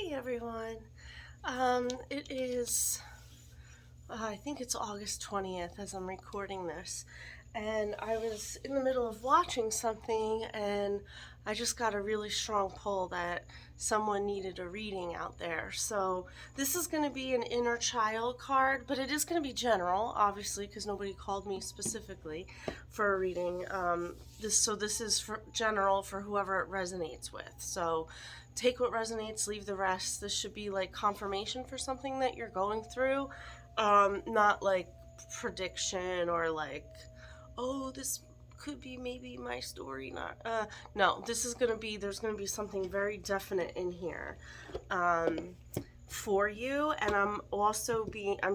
Hey everyone. It is, I think it's August 20th as I'm recording this. And I was in the middle of watching something and I just got a really strong pull that someone needed a reading out there. So this is going to be an inner child card, but it is going to be general, obviously, because nobody called me specifically for a reading. This is for general for whoever it resonates with. So take what resonates, leave the rest. This should be like confirmation for something that you're going through, not like prediction or like, oh, this could be maybe my story. Not, no, this is gonna be, there's gonna be something very definite in here, for you. And I'm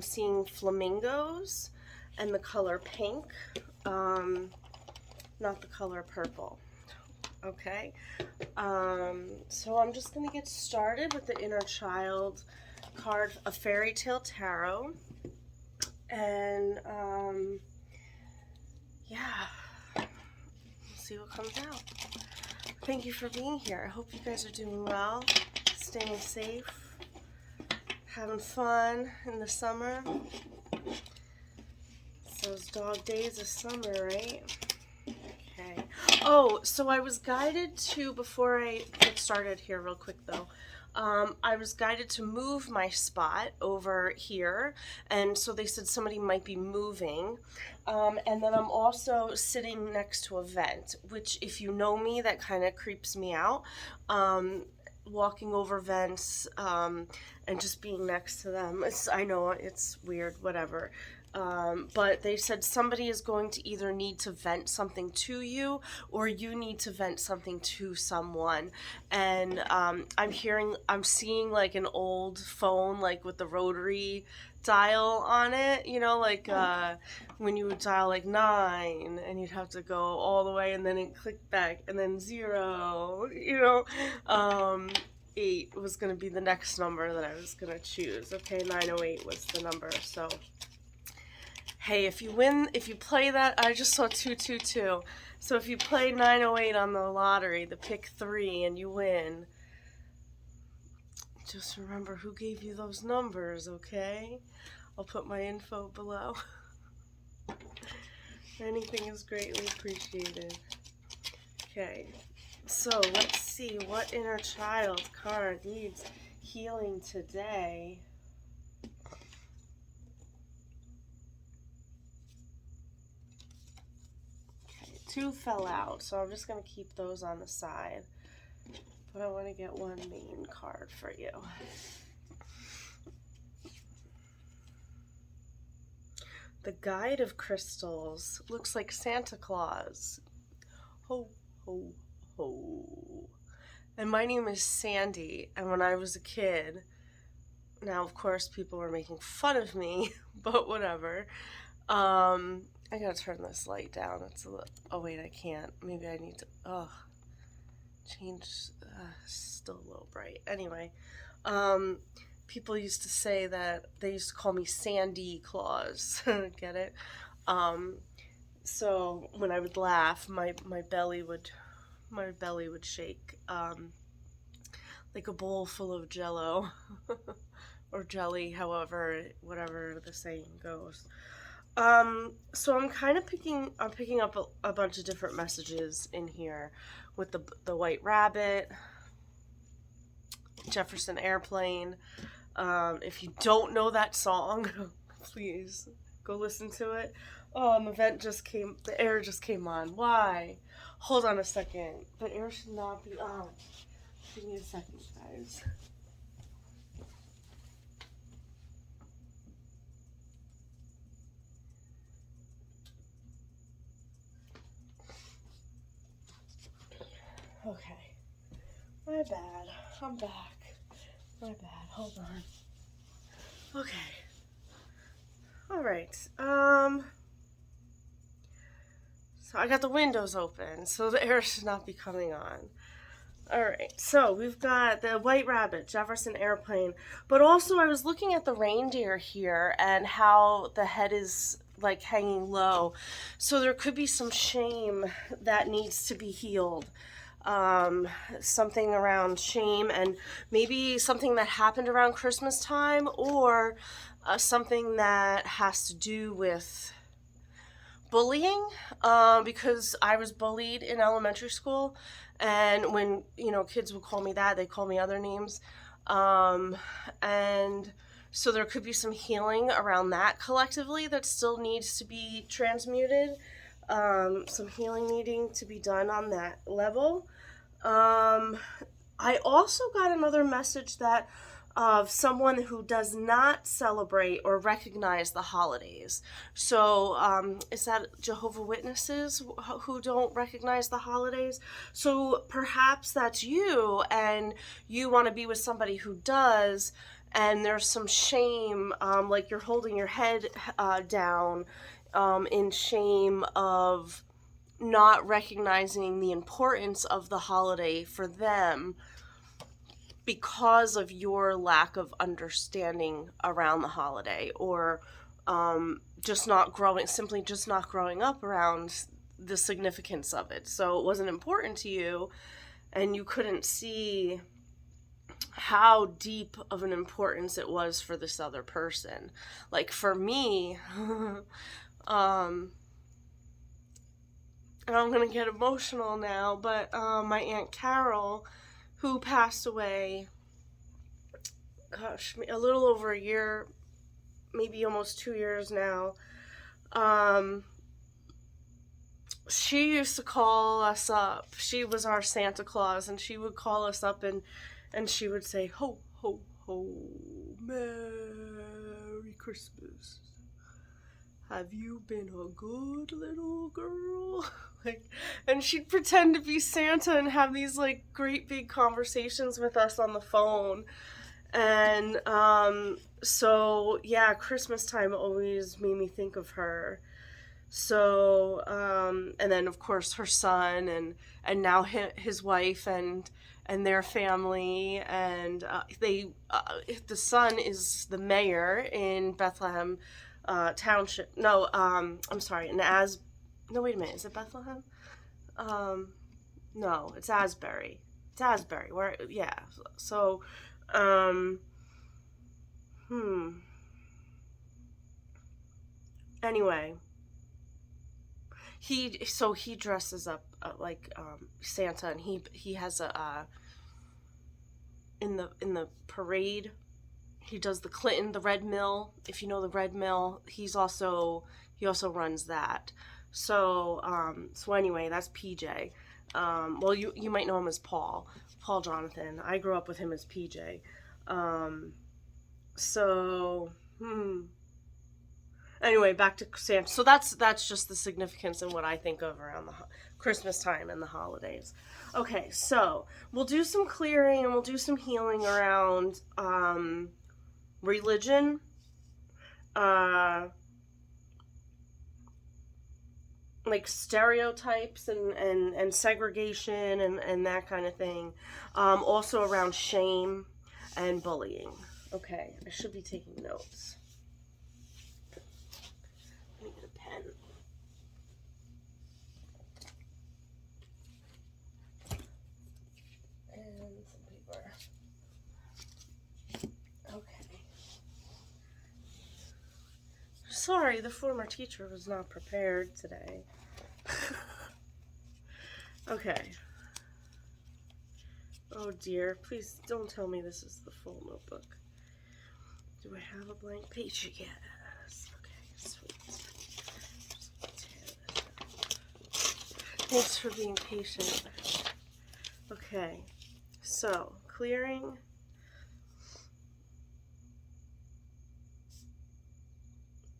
seeing flamingos and the color pink, not the color purple. Okay, so I'm just gonna get started with the inner child card, a fairy tale tarot, and yeah, we'll see what comes out. Thank you for being here. I hope you guys are doing well, staying safe, having fun in the summer. It's those dog days of summer, right? Okay. Oh, so I was guided to, before I get started here real quick though, I was guided to move my spot over here, and so they said somebody might be moving. And then I'm also sitting next to a vent, which if you know me, that kind of creeps me out. Walking over vents, and just being next to them. I know it's weird, whatever. But they said somebody is going to either need to vent something to you or you need to vent something to someone. And I'm seeing like an old phone, like with the rotary dial on it, like when you would dial like 9 and you'd have to go all the way and then it clicked back and then 0, 8 was going to be the next number that I was going to choose. Okay, 908 was the number. So hey, if you play that, I just saw 222. So if you play 908 on the lottery, the pick 3, and you win, just remember who gave you those numbers, okay? I'll put my info below. Anything is greatly appreciated. Okay, so let's see what inner child card needs healing today. Okay, 2 fell out, so I'm just going to keep those on the side. But I want to get one main card for you. The Guide of Crystals looks like Santa Claus. Ho, ho, ho. And my name is Sandy, and when I was a kid, now of course people were making fun of me, but whatever. I gotta turn this light down. It's a little, oh wait, I can't. Maybe I need to, change, still a little bright. Anyway, people used to say that they used to call me Sandy Claus. Get it? So when I would laugh, my belly would shake, like a bowl full of Jello or jelly, whatever the saying goes. So I'm kind of picking up a bunch of different messages in here with the White Rabbit, Jefferson Airplane. If you don't know that song, please go listen to it. Oh, and the air just came on. Why? Hold on a second. The air should not be on. Give me a second, guys. Okay. My bad. I'm back. My bad. Hold on. Okay. Alright. So I got the windows open, so the air should not be coming on. Alright, so we've got the White Rabbit, Jefferson Airplane, but also I was looking at the reindeer here and how the head is like hanging low. So there could be some shame that needs to be healed. something around shame, and maybe something that happened around Christmas time, or something that has to do with bullying, because I was bullied in elementary school, and when kids would call me that, they call me other names, and so there could be some healing around that collectively that still needs to be transmuted, some healing needing to be done on that level. I also got another message that of someone who does not celebrate or recognize the holidays. So, is that Jehovah Witnesses who don't recognize the holidays? So perhaps that's you, and you want to be with somebody who does, and there's some shame, like you're holding your head down, in shame of not recognizing the importance of the holiday for them because of your lack of understanding around the holiday, or just not growing up around the significance of it. So it wasn't important to you, and you couldn't see how deep of an importance it was for this other person. Like for me, and I'm gonna get emotional now, but my Aunt Carol, who passed away, gosh, a little over a year, maybe almost 2 years now, she used to call us up. She was our Santa Claus, and she would call us up, and she would say, "Ho, ho, ho, Merry Christmas. Have you been a good little girl?" And she'd pretend to be Santa and have these great big conversations with us on the phone. And so yeah, Christmas time always made me think of her. So and then of course her son, and now his wife and their family, and the son is the mayor in Bethlehem Township. No, I'm sorry, no, wait a minute, is it Bethlehem? No, it's Asbury. It's Asbury. Where? Yeah. So, Anyway, he dresses up like Santa, and he has a in the parade. He does the Red Mill. If you know the Red Mill, he also runs that. So anyway, that's PJ. Well, you might know him as Paul Jonathan. I grew up with him as PJ. So anyway, back to Santa. So that's just the significance and what I think of around the Christmas time and the holidays. Okay, so we'll do some clearing and we'll do some healing around religion, like stereotypes and segregation and that kind of thing. Also around shame and bullying. Okay, I should be taking notes. Let me get a pen. And some paper. Okay. Sorry, the former teacher was not prepared today. Okay. Oh dear, please don't tell me this is the full notebook. Do I have a blank page? Yes. Okay, sweet. Thanks for being patient. Okay, so clearing.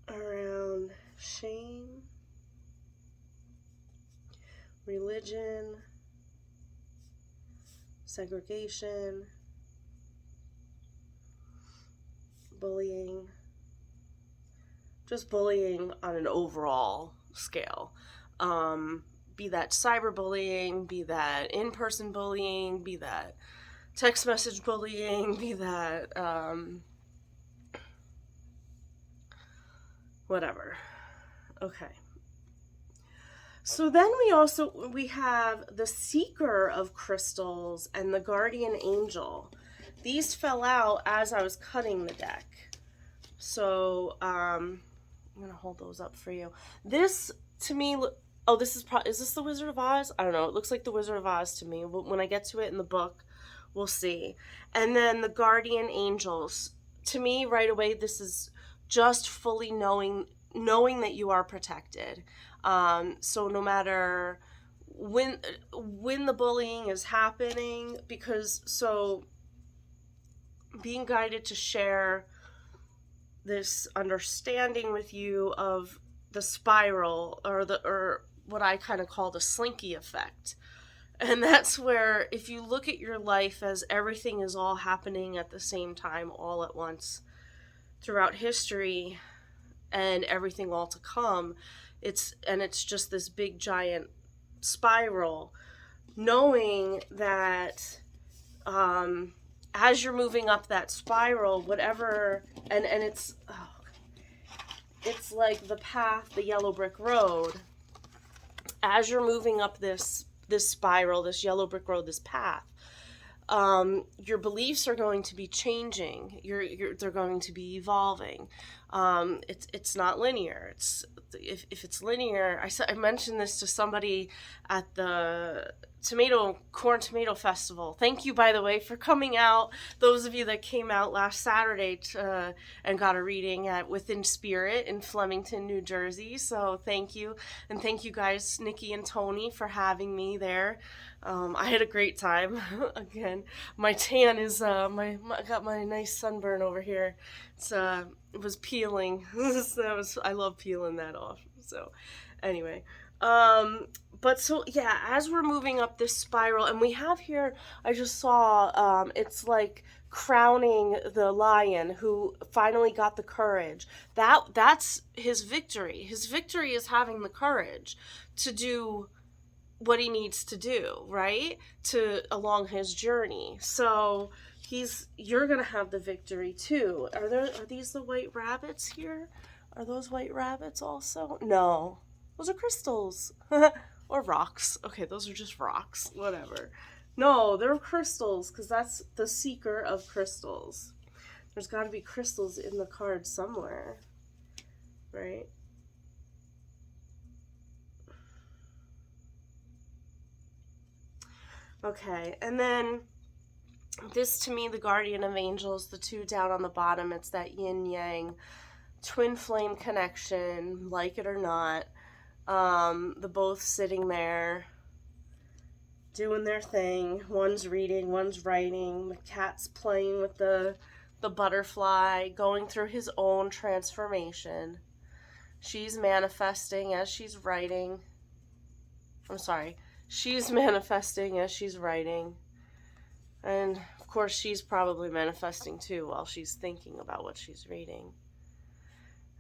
Around shame, religion, segregation, bullying, just bullying on an overall scale. Be that cyberbullying, be that in-person bullying, be that text message bullying, be that whatever. Okay. So then we have the Seeker of Crystals and the Guardian Angel. These fell out as I was cutting the deck. So I'm gonna hold those up for you. This to me, oh, is this the Wizard of Oz? I don't know. It looks like the Wizard of Oz to me. When I get to it in the book, we'll see. And then the Guardian Angels. To me, right away, this is just fully knowing that you are protected. So no matter when the bullying is happening, being guided to share this understanding with you of the spiral, or what I kind of call the slinky effect. And that's where, if you look at your life as everything is all happening at the same time, all at once, throughout history, and everything all to come, it's just this big giant spiral. Knowing that as you're moving up that spiral, whatever, and it's like the path, the yellow brick road. As you're moving up this spiral, this yellow brick road, this path, your beliefs are going to be changing. They're going to be evolving. It's not linear. If it's linear, I mentioned this to somebody at the corn tomato festival. Thank you, by the way, for coming out. Those of you that came out last Saturday and got a reading at Within Spirit in Flemington, New Jersey. So thank you, and thank you guys, Nikki and Tony, for having me there. I had a great time. Again, my tan is I got my nice sunburn over here. It was peeling. I love peeling that off. So anyway, but so yeah, as we're moving up this spiral, and we have here, I just saw, it's like crowning the lion who finally got the courage. That's his victory. His victory is having the courage to do what he needs to do, right? Along his journey. So you're gonna have the victory too. Are these the white rabbits here? Are those white rabbits also? No, those are crystals. Or rocks. Okay, those are just rocks. Whatever. No, they're crystals, because that's the Seeker of Crystals. There's got to be crystals in the card somewhere, right? Okay, and then this, to me, the Guardian of Angels, the two down on the bottom, it's that yin-yang twin flame connection, like it or not. The both sitting there doing their thing. One's reading, one's writing. The cat's playing with the butterfly, going through his own transformation. She's manifesting as she's writing. She's manifesting as she's writing. And of course she's probably manifesting too while she's thinking about what she's reading.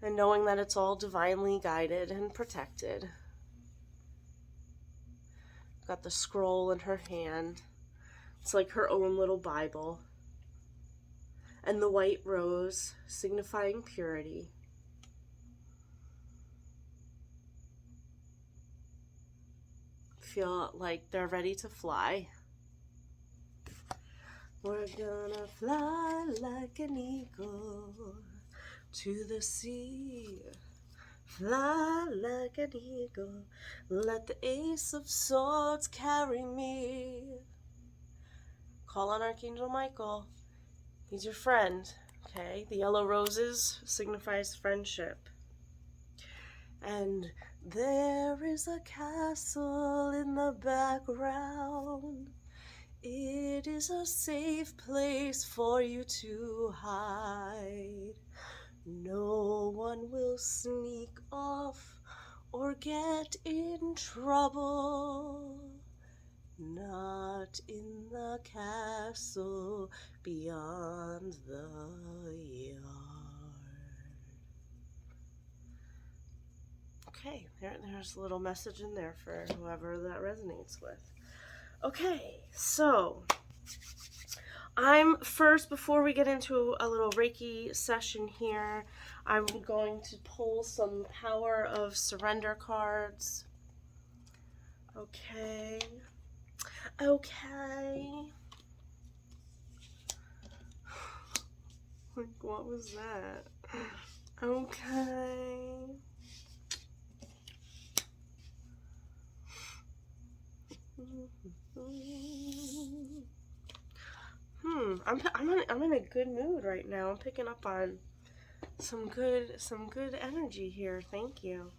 And knowing that it's all divinely guided and protected. Got the scroll in her hand. It's like her own little Bible. And the white rose, signifying purity. Feel like they're ready to fly. We're gonna fly like an eagle to the sea. Fly like an eagle, let the Ace of Swords carry me. Call on Archangel Michael. He's your friend, okay? The yellow roses signifies friendship. And there is a castle in the background. It is a safe place for you to hide. No one will sneak off or get in trouble. Not in the castle beyond the yard. Okay, there's a little message in there for whoever that resonates with. Okay, so before we get into a little Reiki session here, I'm going to pull some Power of Surrender cards. Okay. Okay. Like, what was that? Okay. I'm in a good mood right now. I'm picking up on some good energy here. Thank you.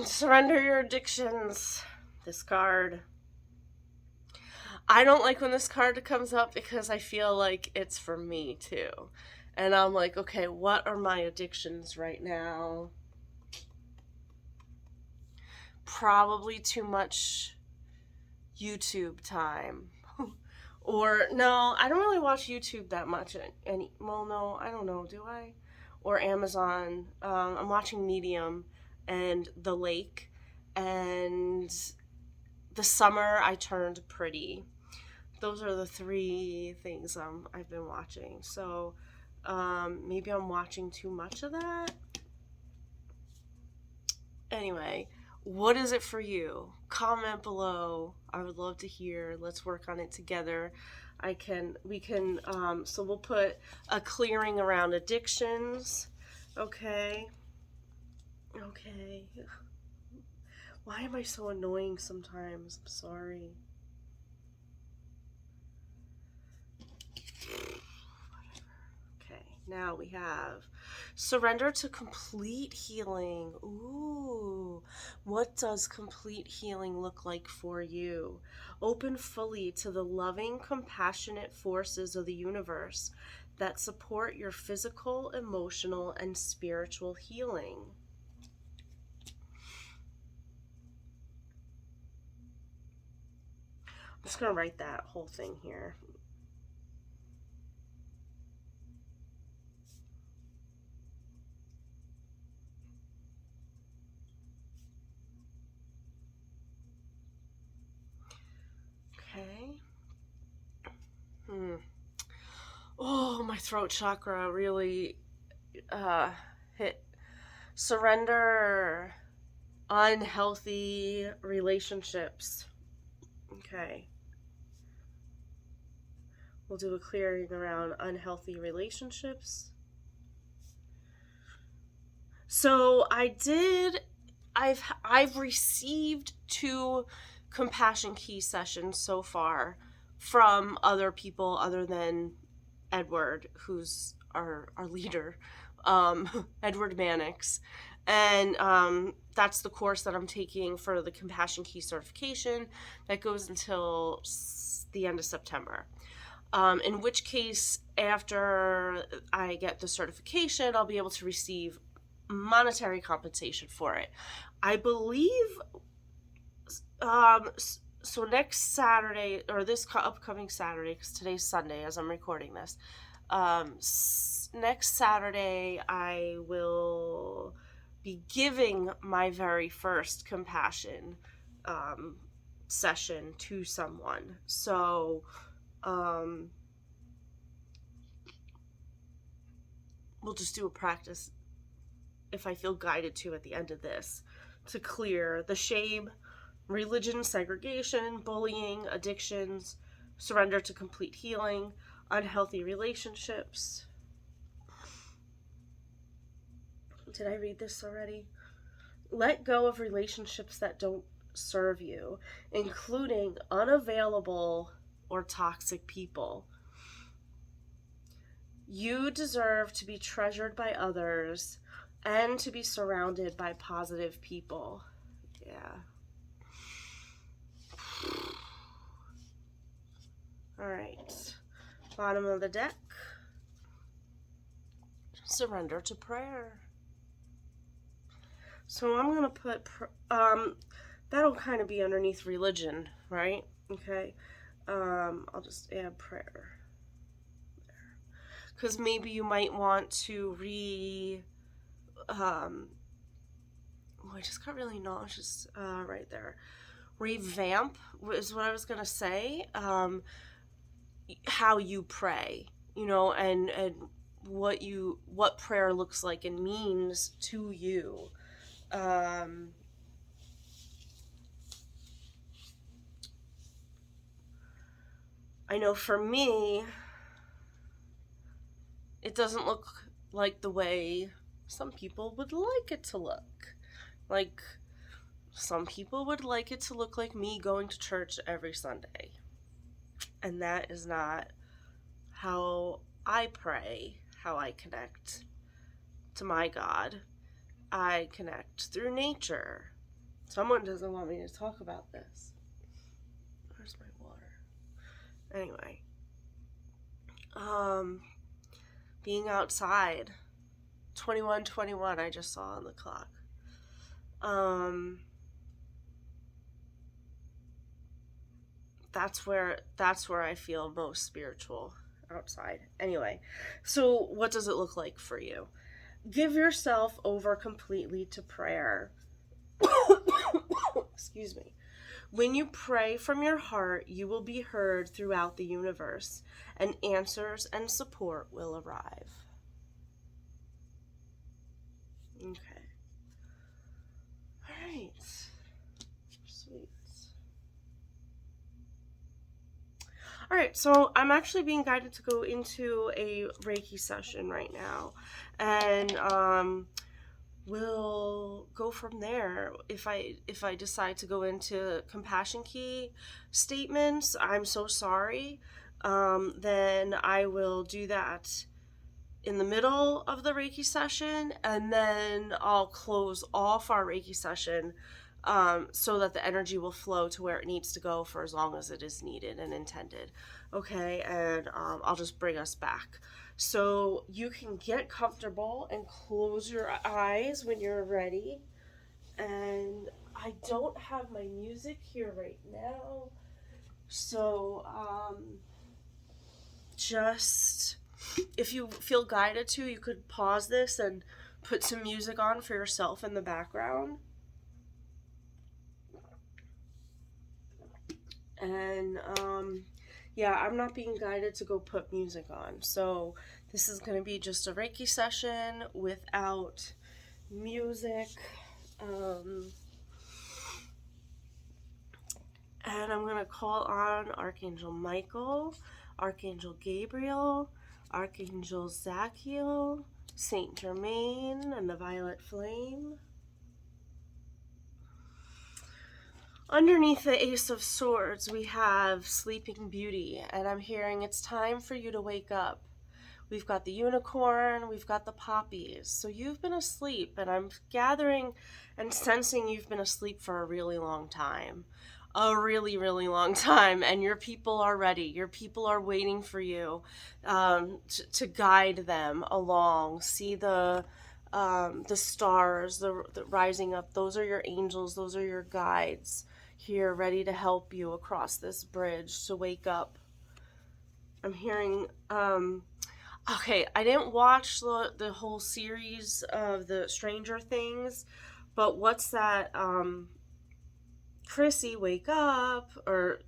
Surrender your addictions. This card. I don't like when this card comes up because I feel like it's for me too. And I'm like, okay, what are my addictions right now? Probably too much YouTube time. Or, no, I don't really watch YouTube that much. Well, no, I don't know, do I? Or Amazon. I'm watching Medium and The Lake. And The Summer I Turned Pretty. Those are the three things I've been watching. So maybe I'm watching too much of that. Anyway, what is it for you? Comment below. I would love to hear. Let's work on it together. So we'll put a clearing around addictions. Okay. Okay. Why am I so annoying sometimes? I'm sorry. Now we have surrender to complete healing. Ooh, what does complete healing look like for you? Open fully to the loving, compassionate forces of the universe that support your physical, emotional, and spiritual healing. I'm just going to write that whole thing here. Okay. Oh, my throat chakra really hit. Surrender unhealthy relationships. Okay. We'll do a clearing around unhealthy relationships. So I've received 2 compassion key sessions so far from other people other than Edward, who's our leader, Edward Mannix. And that's the course that I'm taking for the Compassion Key certification that goes until the end of September. In which case, after I get the certification, I'll be able to receive monetary compensation for it. I believe, so next Saturday, or this upcoming Saturday, because today's Sunday as I'm recording this, next Saturday I will be giving my very first compassion session to someone. So we'll just do a practice, if I feel guided to, at the end of this, to clear the shame, religion, segregation, bullying, addictions, surrender to complete healing, unhealthy relationships. Did I read this already? Let go of relationships that don't serve you, including unavailable or toxic people. You deserve to be treasured by others and to be surrounded by positive people. Yeah. All right. Bottom of the deck. Surrender to prayer. So I'm going to put, that'll kind of be underneath religion, right? Okay. I'll just add prayer. Because maybe you might want to I just got really nauseous right there. Revamp is what I was going to say. How you pray, and what prayer looks like and means to you. I know for me, it doesn't look like the way some people would like it to look. Like, some people would like it to look like me going to church every Sunday. And that is not how I pray, how I connect to my God. I connect through nature. Someone doesn't want me to talk about this. Where's my water? Anyway. Being outside. 21:21 I just saw on the clock. That's where I feel most spiritual, outside. Anyway, so what does it look like for you? Give yourself over completely to prayer. Excuse me. When you pray from your heart, you will be heard throughout the universe, and answers and support will arrive. Okay. All right. Sweet. All right, so I'm actually being guided to go into a Reiki session right now, and we'll go from there. If I decide to go into compassion key statements, I'm so sorry. Then I will do that in the middle of the Reiki session, and then I'll close off our Reiki session so that the energy will flow to where it needs to go for as long as it is needed and intended. Okay, and I'll just bring us back. So you can get comfortable and close your eyes when you're ready. And I don't have my music here right now. So just, if you feel guided to, you could pause this and put some music on for yourself in the background. And yeah, I'm not being guided to go put music on. So this is going to be just a Reiki session without music. And I'm going to call on Archangel Michael, Archangel Gabriel, Archangel Zachiel, Saint Germain, and the Violet Flame. Underneath the Ace of Swords, we have Sleeping Beauty, and I'm hearing it's time for you to wake up. We've got the unicorn, we've got the poppies. So you've been asleep, and I'm gathering and sensing you've been asleep for a really long time. A really, really long time, and your people are ready. Your people are waiting for you to guide them along. See the stars, the rising up. Those are your angels. Those are your guides here, ready to help you across this bridge to wake up. I'm hearing. Okay, I didn't watch the whole series of the Stranger Things, but what's that? Chrissy, wake up, or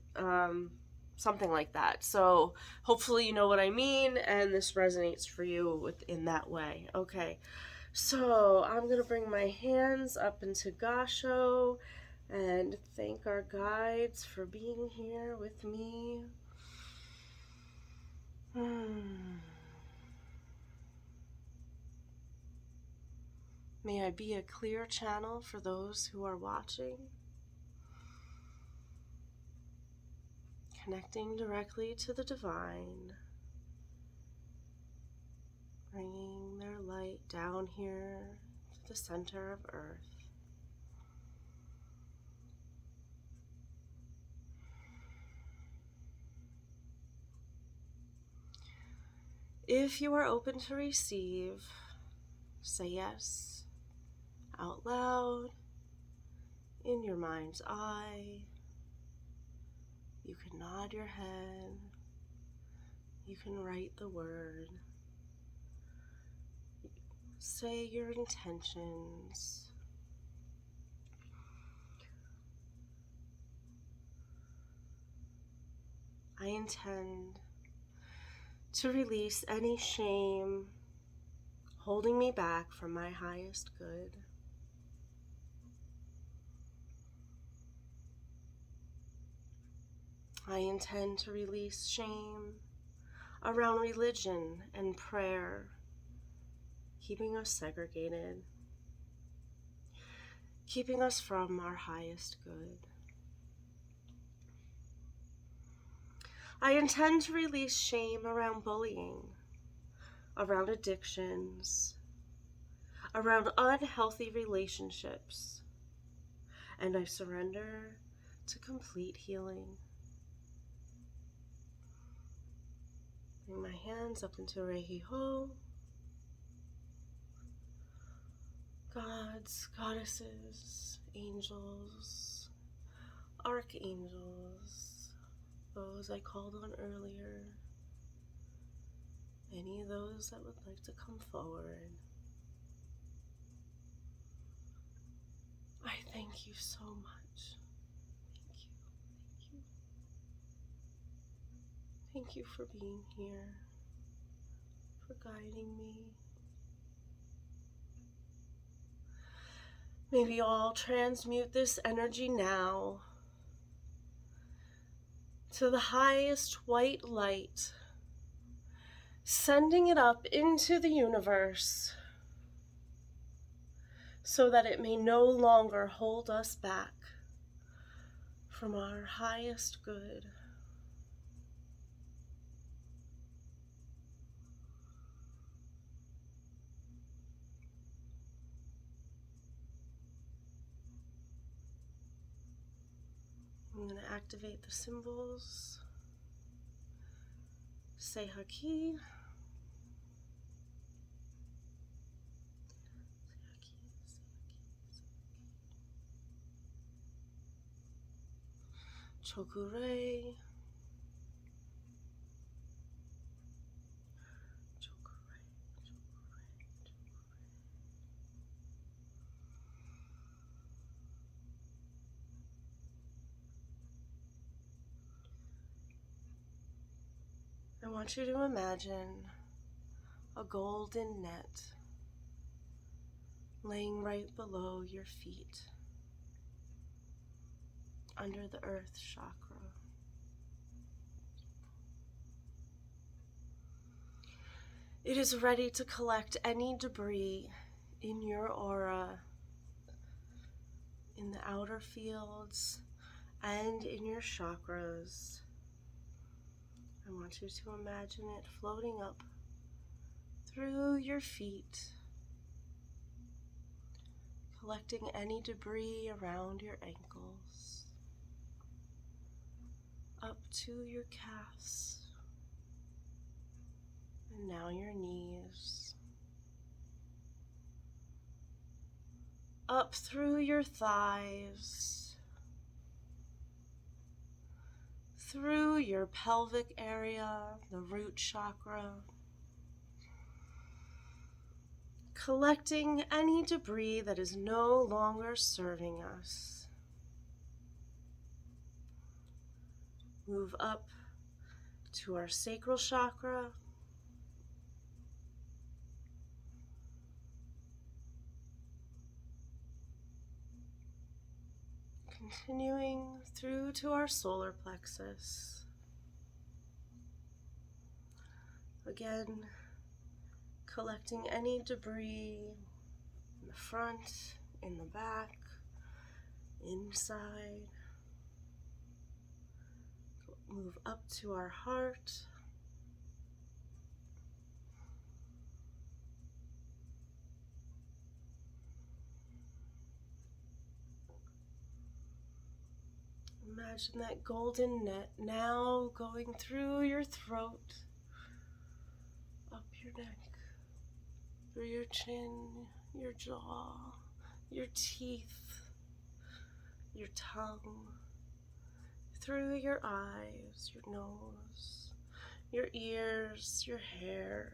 something like that. So hopefully you know what I mean, and this resonates for you in that way. Okay, so I'm going to bring my hands up into Gasho and thank our guides for being here with me. May I be a clear channel for those who are watching. Connecting directly to the divine. Bringing their light down here the center of Earth. If you are open to receive, say yes out loud, in your mind's eye. You can nod your head. You can write the word. Say your intentions. I intend to release any shame holding me back from my highest good. I intend to release shame around religion and prayer, keeping us segregated, keeping us from our highest good. I intend to release shame around bullying, around addictions, around unhealthy relationships, and I surrender to complete healing. Bring my hands up into Reiki Ho. Gods, goddesses, angels, archangels, those I called on earlier, any of those that would like to come forward. I thank you so much. Thank you, thank you. Thank you for being here, for guiding me. May we all transmute this energy now to the highest white light, sending it up into the universe so that it may no longer hold us back from our highest good. I'm going to activate the symbols. Say Haki. Chokurei. I want you to imagine a golden net laying right below your feet, under the earth chakra. It is ready to collect any debris in your aura, in the outer fields, and in your chakras. I want you to imagine it floating up through your feet, collecting any debris around your ankles, up to your calves, and now your knees, up through your thighs, through your pelvic area, the root chakra, collecting any debris that is no longer serving us. Move up to our sacral chakra, continuing through to our solar plexus. Again, collecting any debris in the front, in the back, inside. Move up to our heart. Imagine that golden net now going through your throat, up your neck, through your chin, your jaw, your teeth, your tongue, through your eyes, your nose, your ears, your hair,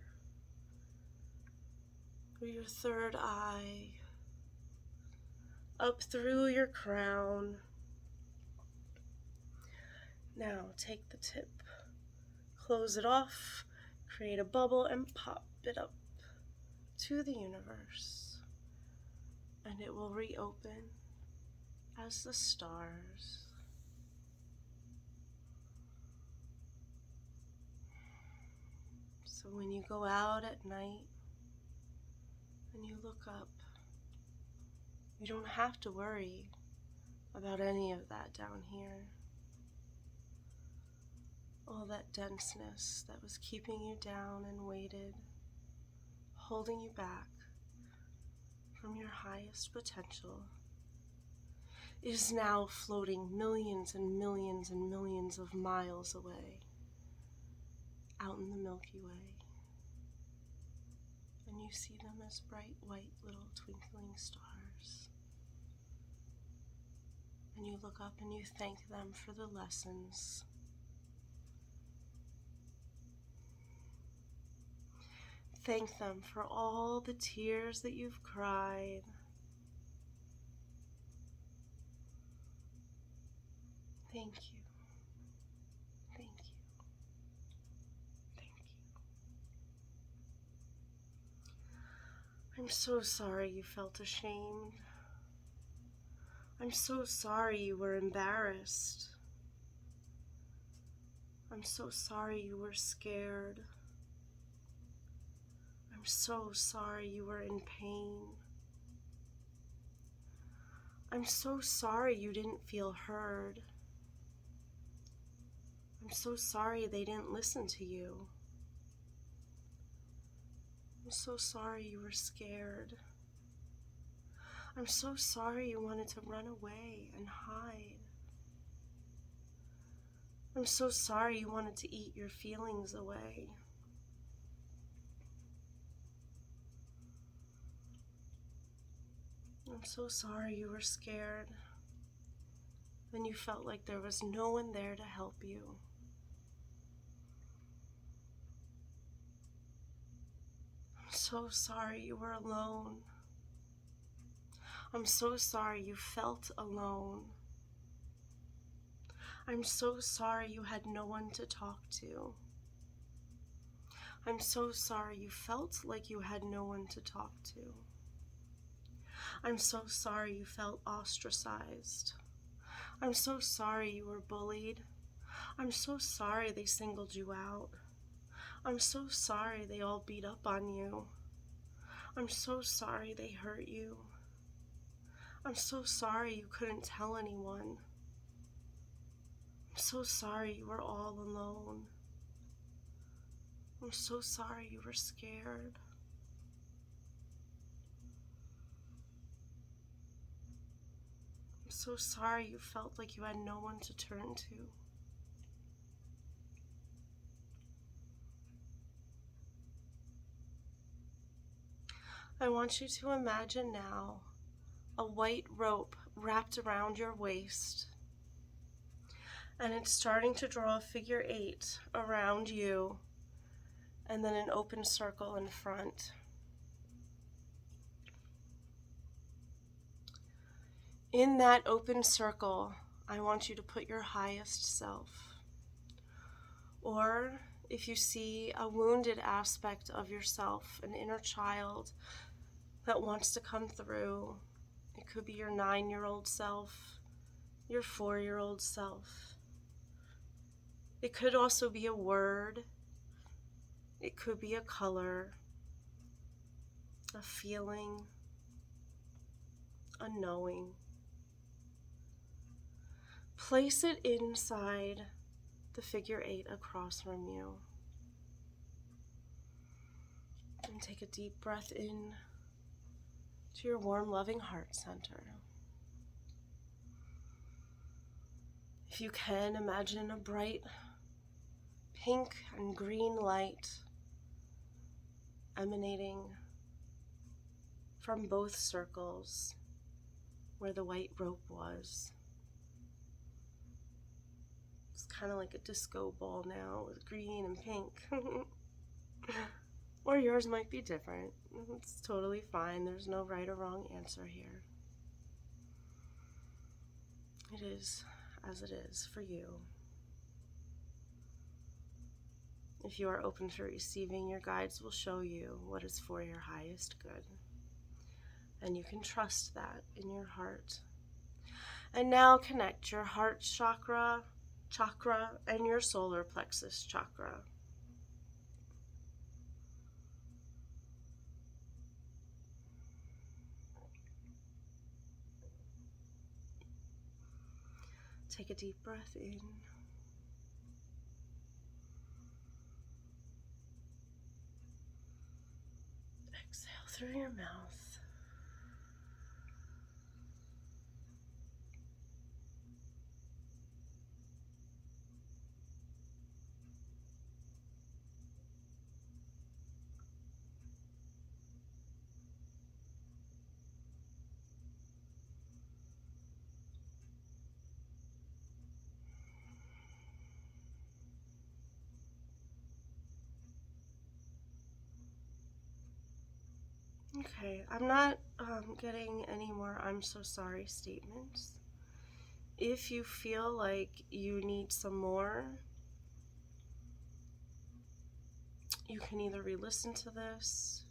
through your third eye, up through your crown. Now take the tip, close it off, create a bubble, and pop it up to the universe. And it will reopen as the stars. So when you go out at night and you look up, you don't have to worry about any of that down here. All that denseness that was keeping you down and weighted, holding you back from your highest potential, is now floating millions and millions and millions of miles away, out in the Milky Way. And you see them as bright white little twinkling stars. And you look up and you thank them for the lessons. Thank them for all the tears that you've cried. Thank you. Thank you. Thank you. I'm so sorry you felt ashamed. I'm so sorry you were embarrassed. I'm so sorry you were scared. I'm so sorry you were in pain. I'm so sorry you didn't feel heard. I'm so sorry they didn't listen to you. I'm so sorry you were scared. I'm so sorry you wanted to run away and hide. I'm so sorry you wanted to eat your feelings away. I'm so sorry you were scared and you felt like there was no one there to help you. I'm so sorry you were alone. I'm so sorry you felt alone. I'm so sorry you had no one to talk to. I'm so sorry you felt like you had no one to talk to. I'm so sorry you felt ostracized. I'm so sorry you were bullied. I'm so sorry they singled you out. I'm so sorry they all beat up on you. I'm so sorry they hurt you. I'm so sorry you couldn't tell anyone. I'm so sorry you were all alone. I'm so sorry you were scared. I'm so sorry you felt like you had no one to turn to. I want you to imagine now a white rope wrapped around your waist, and it's starting to draw a figure 8 around you, and then an open circle in front. In that open circle, I want you to put your highest self. Or if you see a wounded aspect of yourself, an inner child that wants to come through, it could be your 9-year-old self, your 4-year-old self. It could also be a word. It could be a color, a feeling, a knowing. Place it inside the figure 8 across from you. And take a deep breath in to your warm, loving heart center. If you can, imagine a bright pink and green light emanating from both circles where the white rope was. It's kind of like a disco ball now with green and pink. Or yours might be different. It's totally fine. There's no right or wrong answer here. It is as it is for you. If you are open to receiving, your guides will show you what is for your highest good. And you can trust that in your heart. And now connect your heart chakra, and your solar plexus chakra. Take a deep breath in. Exhale through your mouth. Okay, I'm not getting any more "I'm so sorry" statements. If you feel like you need some more, you can either re-listen to this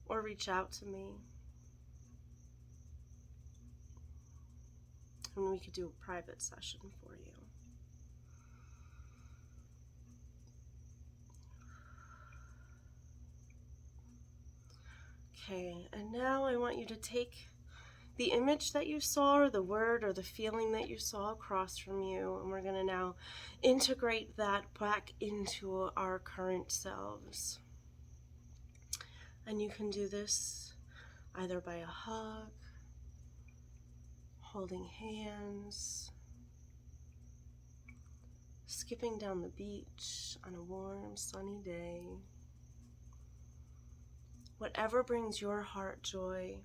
or reach out to me. And we could do a private session for you. Okay, and now I want you to take the image that you saw, or the word, or the feeling that you saw across from you, and we're going to now integrate that back into our current selves. And you can do this either by a hug, holding hands, skipping down the beach on a warm, sunny day. Whatever brings your heart joy.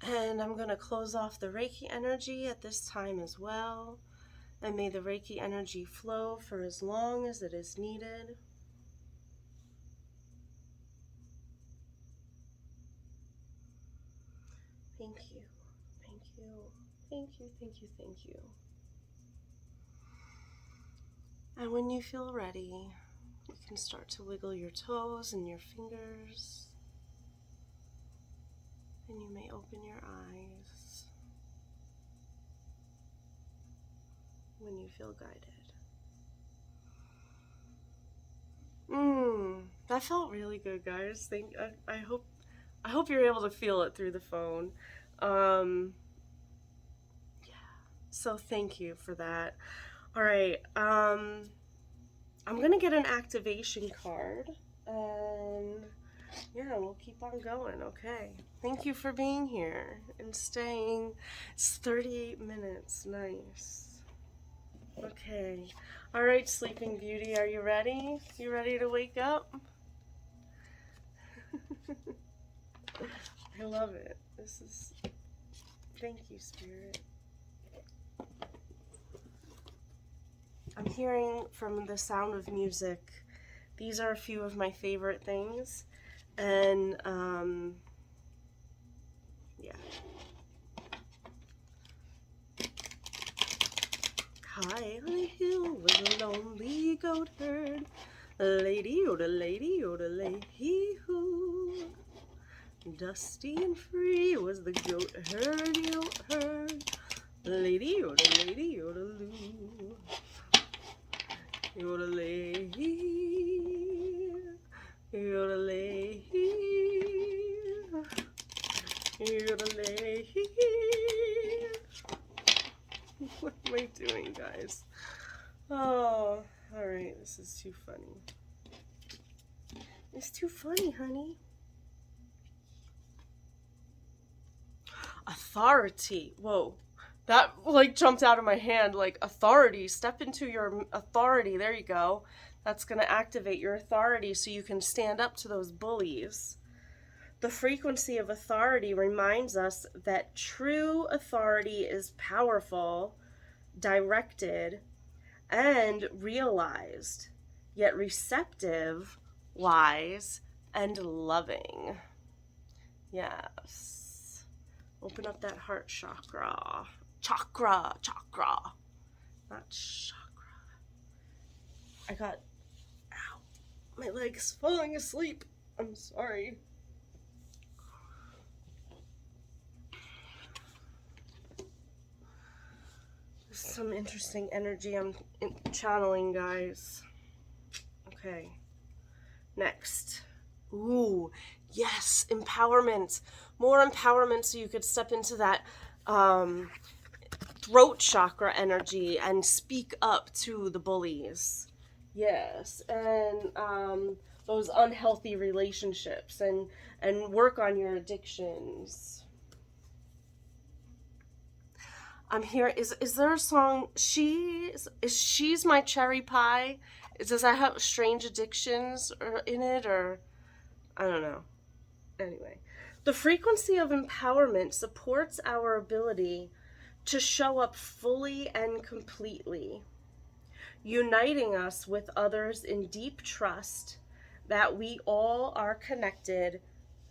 And I'm going to close off the Reiki energy at this time as well. And may the Reiki energy flow for as long as it is needed. Thank you, thank you, thank you, thank you, thank you. And when you feel ready, you can start to wiggle your toes and your fingers. And you may open your eyes when you feel guided. That felt really good, guys. I hope you're able to feel it through the phone. Yeah. So thank you for that. All right. I'm gonna get an activation card, and yeah, we'll keep on going. Okay. Thank you for being here and staying. It's 38 minutes. Nice. Okay. All right, Sleeping Beauty, are you ready? You ready to wake up? I love it. Thank you, Spirit. I'm hearing from the sound of music. These are a few of my favorite things. And, yeah. High on a hill was a lonely goat herd. Lady, hoo. Dusty and free was the goat herd you heard. Lady, loo. Yodelay, yodelay, yodelay. What am I doing, guys? Oh, all right. This is too funny. It's too funny, honey. Authority. Whoa. That like jumped out of my hand. Like authority. Step into your authority. There you go. That's going to activate your authority so you can stand up to those bullies. The frequency of authority reminds us that true authority is powerful, directed, and realized, yet receptive, wise, and loving. Yes. Open up that heart chakra. Chakra. Not chakra. I got, ow, my leg's falling asleep. I'm sorry. Some interesting energy I'm channeling, guys. Okay. Next. Ooh, yes, empowerment. More empowerment so you could step into that throat chakra energy and speak up to the bullies. Yes, and those unhealthy relationships and work on your addictions. I'm here. Is there a song? She's my cherry pie. Does that have strange addictions in it, or I don't know. Anyway, the frequency of empowerment supports our ability to show up fully and completely, uniting us with others in deep trust that we all are connected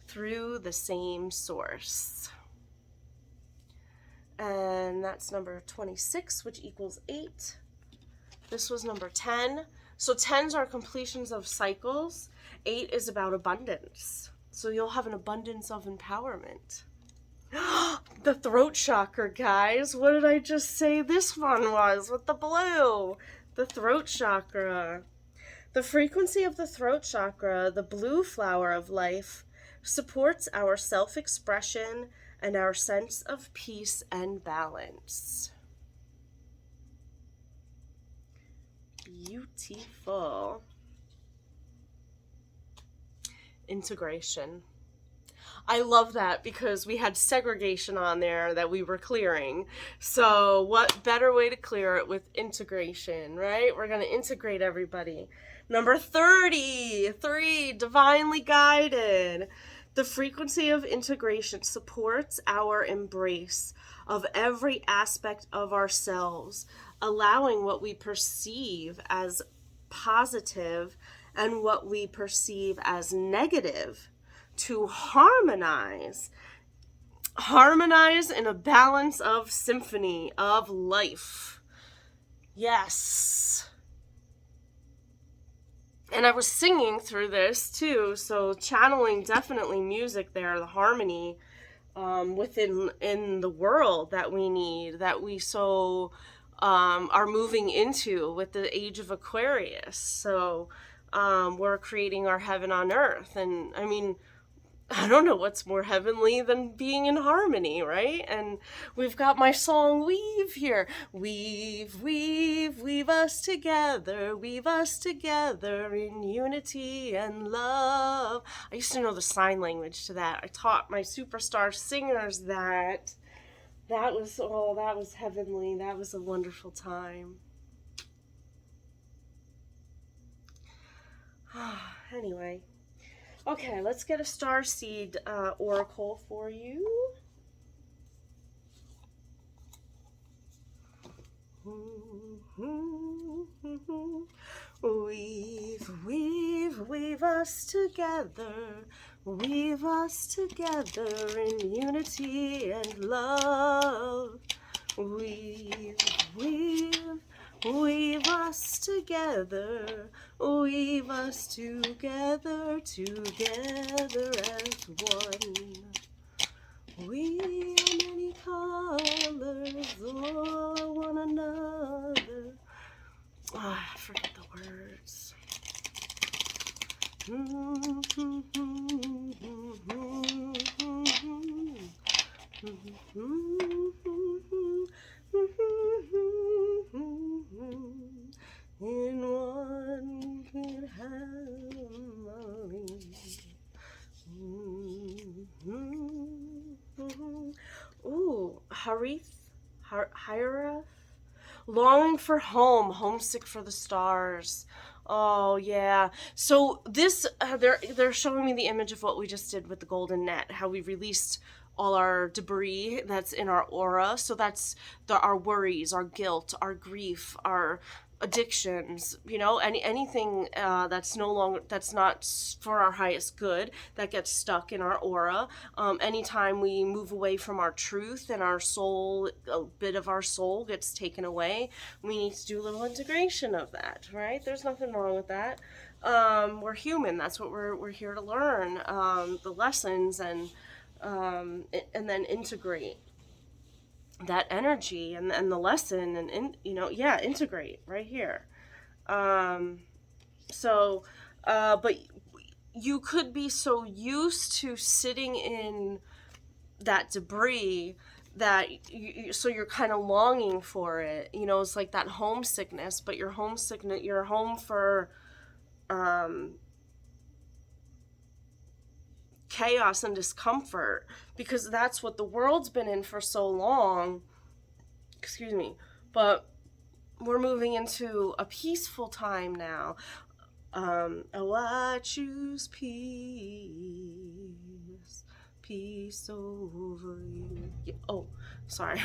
through the same source. And that's number 26, which equals 8. This was number 10. So 10s are completions of cycles. 8 is about abundance. So you'll have an abundance of empowerment. The throat chakra, guys. What did I just say this one was with the blue? The throat chakra. The frequency of the throat chakra, the blue flower of life, supports our self-expression and our sense of peace and balance. Beautiful. Integration. I love that because we had segregation on there that we were clearing. So what better way to clear it with integration, right? We're going to integrate everybody. Number 33, divinely guided. The frequency of integration supports our embrace of every aspect of ourselves, allowing what we perceive as positive and what we perceive as negative to harmonize in a balance of symphony of life. Yes. And I was singing through this too, so channeling definitely music there, the harmony in the world that we need, that we so are moving into with the age of Aquarius. So we're creating our heaven on earth. And I mean, I don't know what's more heavenly than being in harmony, right? And we've got my song Weave here. Weave, weave, weave us together in unity and love. I used to know the sign language to that. I taught my superstar singers that. That was heavenly. That was a wonderful time. Anyway. Okay, let's get a starseed oracle for you. Weave, weave, weave us together. Weave us together in unity and love. Weave, weave, weave us together. Weave us together, together as one. We are many colors, all one another. I forget the words. Harith, longing for home, homesick for the stars. Oh yeah. So this they're showing me the image of what we just did with the golden net, how we released all our debris that's in our aura. So that's our worries, our guilt, our grief, our addictions, anything that's no longer, that's not for our highest good, that gets stuck in our aura. Anytime we move away from our truth and our soul, a bit of our soul gets taken away, we need to do a little integration of that, right? There's nothing wrong with that. We're human. That's what we're here to learn, the lessons, and then integrate that energy and the lesson, and integrate right here. So but you could be so used to sitting in that debris that so you're kind of longing for it, it's like that homesickness, but you're home for chaos and discomfort, because that's what the world's been in for so long. Excuse me. But we're moving into a peaceful time now. Oh, I choose peace, peace over you. Yeah, oh, sorry.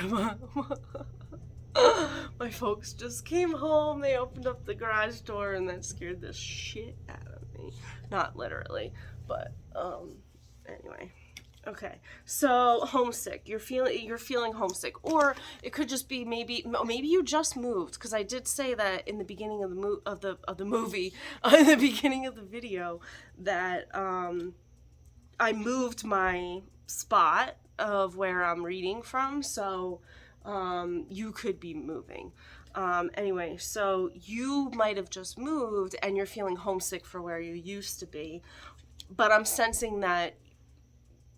My folks just came home. They opened up the garage door and that scared the shit out of me. Not literally, but anyway. Okay, so homesick. You're feeling homesick, or it could just be maybe you just moved, because I did say that in the beginning of the movie, in the beginning of the video, that I moved my spot of where I'm reading from, so you could be moving. Anyway, so you might have just moved and you're feeling homesick for where you used to be, but I'm sensing that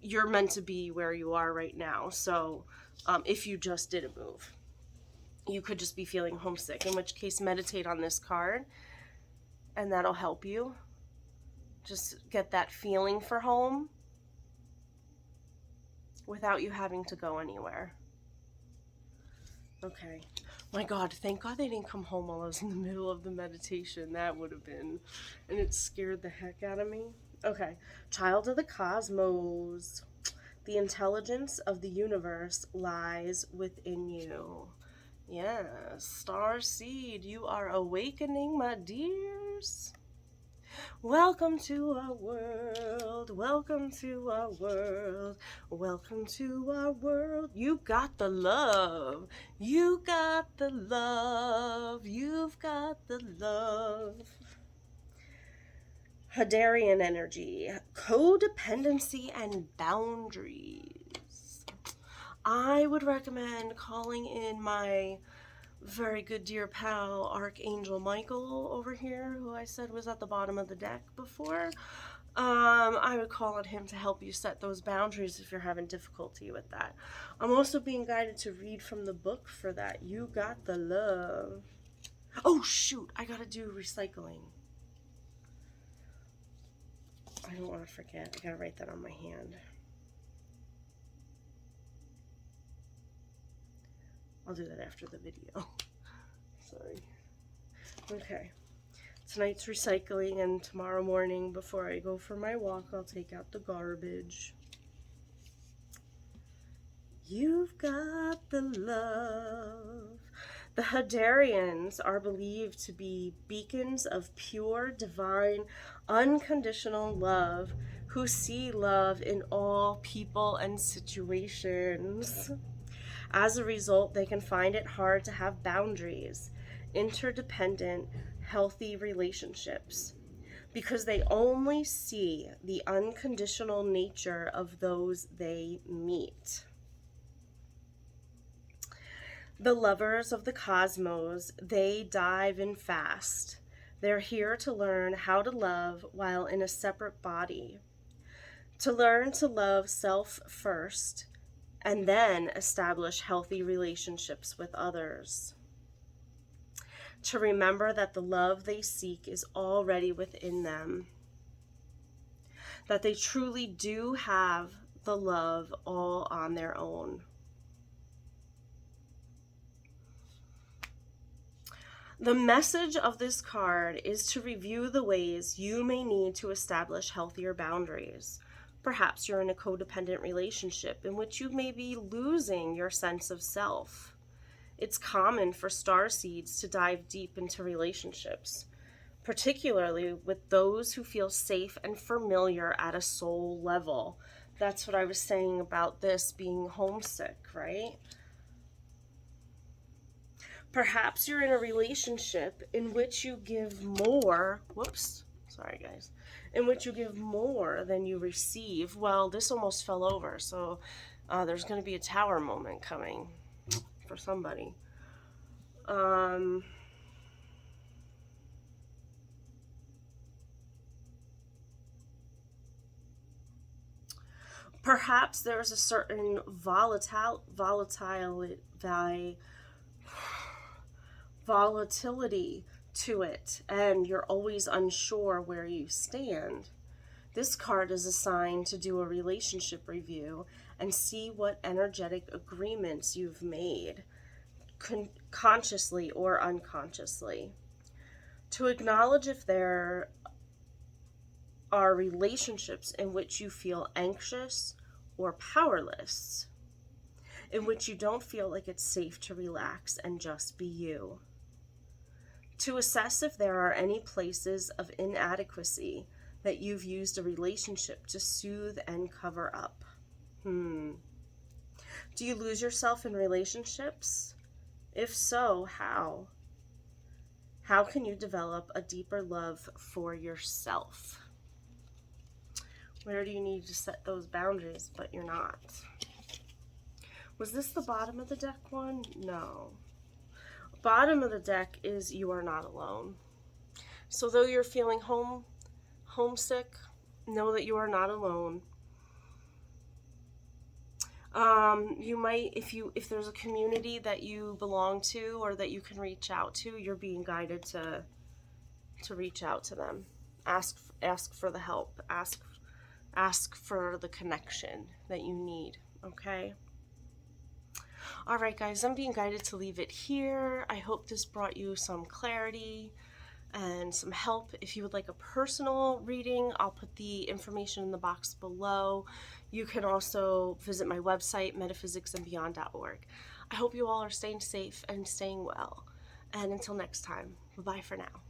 you're meant to be where you are right now. So if you just didn't move, you could just be feeling homesick, in which case meditate on this card and that'll help you just get that feeling for home without you having to go anywhere. Okay. My God, thank God they didn't come home while I was in the middle of the meditation. That would have been, and it scared the heck out of me. Okay, child of the cosmos, the intelligence of the universe lies within you. Yes, star seed, you are awakening, my dears. Welcome to our world, welcome to our world, welcome to our world. You got the love, you got the love, you've got the love. Hadarian energy, codependency and boundaries. I would recommend calling in my very good dear pal, Archangel Michael over here, who I said was at the bottom of the deck before. I would call on him to help you set those boundaries if you're having difficulty with that. I'm also being guided to read from the book for that. You got the love. Oh shoot, I gotta do recycling. I don't want to forget. I gotta write that on my hand. I'll do that after the video. Sorry. Okay. Tonight's recycling, and tomorrow morning before I go for my walk, I'll take out the garbage. You've got the love. The Hadarians are believed to be beacons of pure, divine, unconditional love who see love in all people and situations. As a result, they can find it hard to have boundaries, interdependent, healthy relationships, because they only see the unconditional nature of those they meet. The lovers of the cosmos, they dive in fast. They're here to learn how to love while in a separate body. To learn to love self first, and then establish healthy relationships with others. To remember that the love they seek is already within them. That they truly do have the love all on their own. The message of this card is to review the ways you may need to establish healthier boundaries. Perhaps you're in a codependent relationship in which you may be losing your sense of self. It's common for star seeds to dive deep into relationships, particularly with those who feel safe and familiar at a soul level. That's what I was saying about this being homesick, right? Perhaps you're in a relationship in which you give more, in which you give more than you receive. Well, this almost fell over, so there's going to be a tower moment coming for somebody. Perhaps there's a certain volatility to it, and you're always unsure where you stand. This card is assigned to do a relationship review and see what energetic agreements you've made, consciously or unconsciously. To acknowledge if there are relationships in which you feel anxious or powerless, in which you don't feel like it's safe to relax and just be you. To assess if there are any places of inadequacy that you've used a relationship to soothe and cover up. Do you lose yourself in relationships? If so, how? How can you develop a deeper love for yourself? Where do you need to set those boundaries, but you're not? Was this the bottom of the deck one? No. Bottom of the deck is you are not alone. So though you're feeling homesick, know that you are not alone. You might, if there's a community that you belong to or that you can reach out to, you're being guided to reach out to them. Ask for the help. Ask for the connection that you need, okay? All right, guys, I'm being guided to leave it here. I hope this brought you some clarity and some help. If you would like a personal reading, I'll put the information in the box below. You can also visit my website, metaphysicsandbeyond.org. I hope you all are staying safe and staying well. And until next time, bye for now.